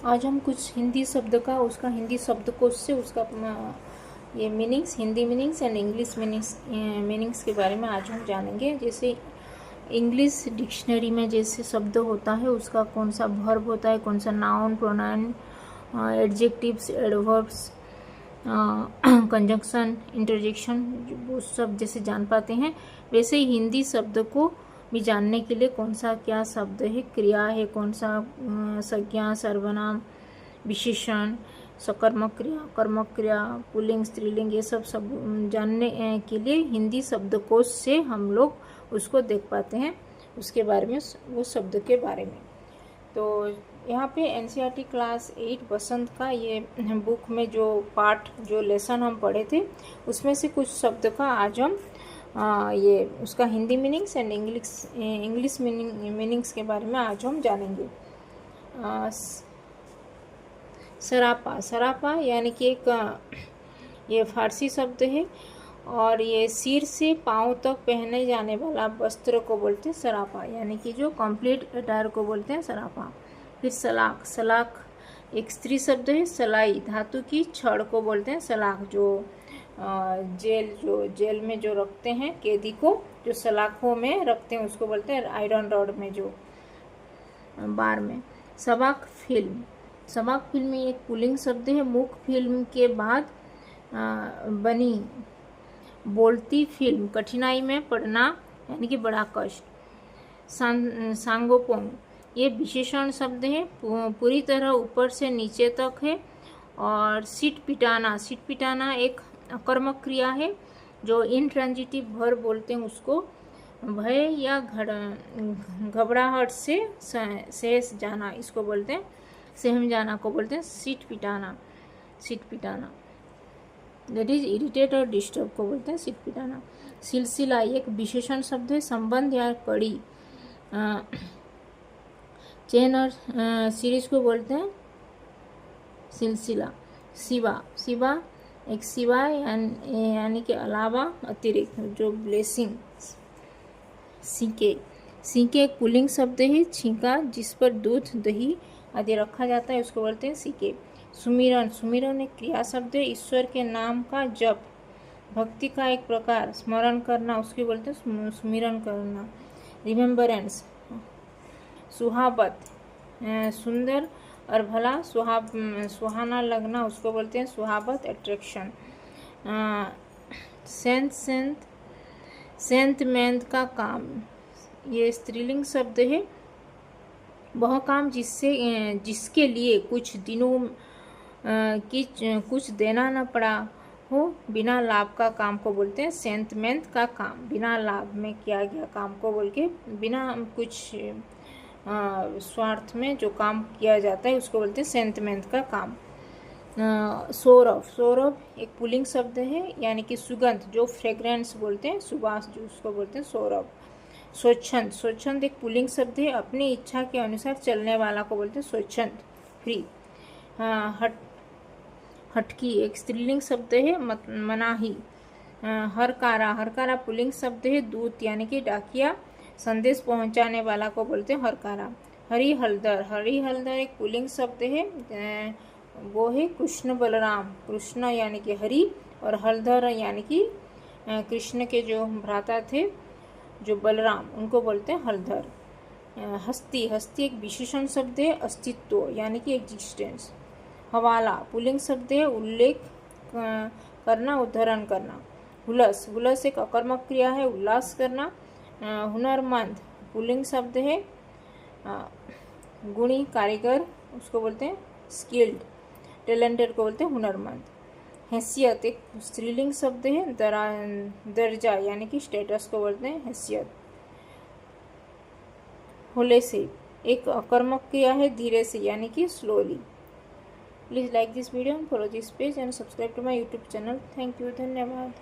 आज हम कुछ हिंदी शब्द का उसका हिंदी शब्दकोश से उसका ये meanings, Hindi meanings and English meanings के बारे में आज हम जानेंगे। जैसे इंग्लिश डिक्शनरी में जैसे शब्द होता है उसका कौन सा वर्ब होता है, कौन सा noun, pronoun, adjectives, adverbs, conjunction, interjection, वो सब जैसे जान पाते हैं, वैसे ही हिंदी शब्द को भी जानने के लिए कौन सा क्या शब्द है, क्रिया है, कौन सा संज्ञा, सर्वनाम, विशेषण, सकर्मक क्रिया, कर्मक क्रिया, पुल्लिंग, स्त्रीलिंग, ये सब जानने के लिए हिंदी शब्दकोश से हम लोग उसको देख पाते हैं, उसके बारे में, वो शब्द के बारे में। तो यहाँ पे एनसीईआरटी क्लास 8 बसंत का ये बुक में जो पार्ट, जो लेसन हम पढ़े थे, उसमें से कुछ शब्द का आज हम ये उसका Hindi meanings and English meanings के बारे में आज हम जानेंगे। सरापा, सरापा यानी कि एक ये फारसी शब्द है और ये सिर से पाँव तक पहने जाने वाला वस्त्र को बोलते हैं सरापा, यानी कि जो कंप्लीट अटायर को बोलते हैं सरापा। फिर सलाख, सलाख एक स्त्री शब्द है। सलाई धातु की छड़ को बोलते हैं सलाख, जो जेल में जो रखते हैं कैदी को, जो सलाखों में रखते हैं उसको बोलते हैं आयरन रॉड में, जो बार में। सबाक फिल्म, सबाक फिल्म एक पुल्लिंग शब्द है। मुख फिल्म के बाद बनी बोलती फिल्म, कठिनाई में पड़ना यानी कि बड़ा कष्ट। सांगोपोंग ये विशेषण शब्द है, पूरी तरह ऊपर से नीचे तक है। और सीट पिटाना, सीट पिटाना एक अकर्मक क्रिया है, जो इनट्रांजिटिव वर्ब बोलते हैं उसको। भय या घबराहट से सहस जाना, इसको बोलते हैं सहम जाना को बोलते हैं सीट पिटाना, सीट पिटाना। दैट इज इरिटेट और डिस्टर्ब को बोलते हैं सीट पिटाना। सिलसिला एक विशेषण शब्द है, संबंध या कड़ी। चेन और सीरीज को बोलते हैं सिलसिला। सिवा, सिवा एक सिवा यानी कि अलावा, अतिरिक्त, जो ब्लेसिंग। सीके, सीके एक पुल्लिंग शब्द है। छींका जिस पर दूध, दही आदि रखा जाता है उसको बोलते हैं सीके। सुमिरन, सुमिरन एक क्रिया शब्द है, ईश्वर के नाम का जप, भक्ति का एक प्रकार, स्मरण करना उसको बोलते हैं सुमिरन करना। रिमेम्बरेंस, सुहावत सुंदर और भला, सुहाना लगना उसको बोलते हैं सुहावत, अट्रैक्शन। सेंतमेंट का काम, ये स्त्रीलिंग शब्द है। वह काम जिसके लिए कुछ दिनों कुछ देना न पड़ा हो, बिना लाभ का काम को बोलते हैं सेंतमेंट का काम। बिना लाभ में किया गया काम को बोल के, बिना कुछ स्वार्थ में जो काम किया जाता है उसको बोलते हैं सेंतमेंट का काम। सौरभ, सौरभ एक पुल्लिंग शब्द है, यानी कि सुगंध, जो फ्रेग्रेंस बोलते हैं, सुबास जो उसको बोलते हैं सौरभ। स्वच्छंद, स्वच्छंद एक पुल्लिंग शब्द है, अपनी इच्छा के अनुसार चलने वाला को बोलते हैं स्वच्छंद, फ्री। हटकी एक स्त्रीलिंग शब्द है, मनाही। हरकारा, हरकारा पुल्लिंग शब्द है, दूत यानी कि डाकिया, संदेश पहुंचाने वाला को बोलते हैं हरकारा। हरि हलदर, हरि हलदर एक पुल्लिंग शब्द है, वो है कृष्ण बलराम, कृष्ण यानी कि हरि और हलधर यानी कि कृष्ण के जो भ्राता थे जो बलराम, उनको बोलते हैं हलधर। हस्ती, हस्ती एक विशेषण शब्द है, अस्तित्व यानी कि एग्जिस्टेंस। हवाला पुल्लिंग शब्द है, उल्लेख करना, उद्धरण करना। हुलस, हुलस एक अकर्मक क्रिया है, उल्लास करना। हुनरमंद पुल्लिंग शब्द है, गुणी, कारीगर उसको बोलते हैं स्किल्ड, टैलेंटेड को बोलते हैं हुनरमंद। हैसियत एक स्त्रीलिंग शब्द है, दर्जा यानी कि स्टेटस को बोलते हैं हैसियत। होले से एक अकर्मक क्रिया है, धीरे से यानी कि slowly. Please like this video, follow this page and subscribe to my YouTube channel. Thank you, धन्यवाद।